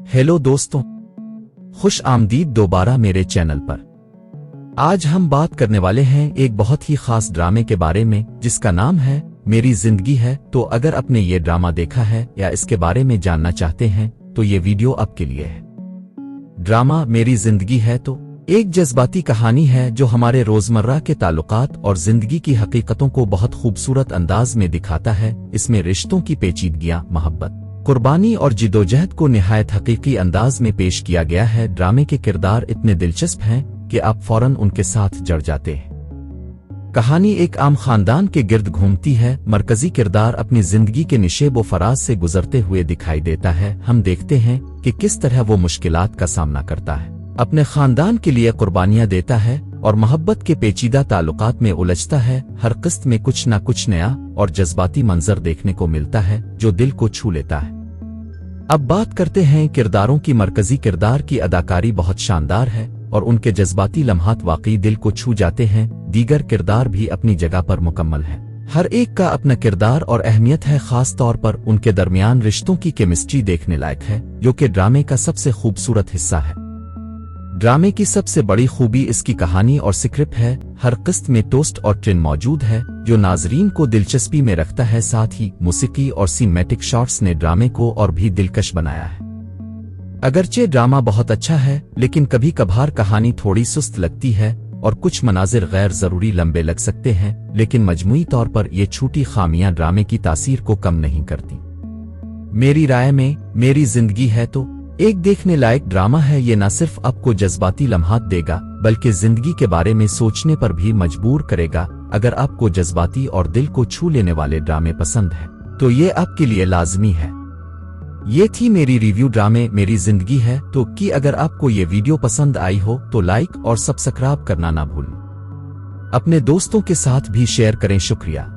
Hello दोस्तों, खुश आमदीद दोबारा मेरे चैनल पर। आज हम बात करने वाले हैं एक बहुत ही खास ड्रामे के बारे में जिसका नाम है मेरी जिंदगी है। तो अगर आपने ये ड्रामा देखा है या इसके बारे में जानना चाहते हैं तो ये वीडियो आपके लिए है। ड्रामा मेरी जिंदगी है तो एक जज्बाती कहानी है जो हमारे रोजमर्रा के ताल्लुकात और जिंदगी की हकीकतों को बहुत खूबसूरत अंदाज में दिखाता है। इसमें रिश्तों की पेचीदगियां, मोहब्बत, कुर्बानी और जिदोजहद को निहायत हकीकी अंदाज में पेश किया गया है। ड्रामे के किरदार इतने दिलचस्प हैं कि आप फौरन उनके साथ जड़ जाते हैं। कहानी एक आम खानदान के गिर्द घूमती है। मरकजी किरदार अपनी जिंदगी के निशेब व फराज से गुजरते हुए दिखाई देता है। हम देखते हैं कि किस तरह वो मुश्किलात का सामना करता है, अपने खानदान के लिए कुर्बानियां देता है और मोहब्बत के पेचीदा ताल्लुकात में उलझता है। हर किस्त में कुछ न कुछ नया और जज्बाती मंजर देखने को मिलता है जो दिल को छू लेता है। अब बात करते हैं किरदारों की। मरकजी किरदार की अदाकारी बहुत शानदार है और उनके जज्बाती लम्हात वाकई दिल को छू जाते हैं। दीगर किरदार भी अपनी जगह पर मुकम्मल है। हर एक का अपना किरदार और अहमियत है। खास तौर पर उनके दरमियान रिश्तों की केमिस्ट्री देखने लायक है जो कि ड्रामे का सबसे खूबसूरत हिस्सा है। ड्रामे की सबसे बड़ी खूबी इसकी कहानी और स्क्रिप्ट है। हर किस्त में टोस्ट और ट्रेन मौजूद है जो नाजरीन को दिलचस्पी में रखता है। साथ ही मूसीकी और सिनेमैटिक शॉट्स ने ड्रामे को और भी दिलकश बनाया है। अगरचे ड्रामा बहुत अच्छा है लेकिन कभी कभार कहानी थोड़ी सुस्त लगती है और कुछ मनाजिर गैर जरूरी लंबे लग सकते हैं, लेकिन मजमूई तौर पर ये छोटी खामियां ड्रामे की तासीर को कम नहीं करती। मेरी राय में मेरी जिंदगी है तो एक देखने लायक ड्रामा है। ये न सिर्फ आपको जज्बाती लम्हात देगा बल्कि जिंदगी के बारे में सोचने पर भी मजबूर करेगा। अगर आपको जज्बाती और दिल को छू लेने वाले ड्रामे पसंद है तो ये आपके लिए लाजमी है। ये थी मेरी रिव्यू ड्रामे मेरी जिंदगी है तो कि अगर आपको ये वीडियो पसंद आई हो तो लाइक और सब्सक्राइब करना ना भूलें। अपने दोस्तों के साथ भी शेयर करें। शुक्रिया।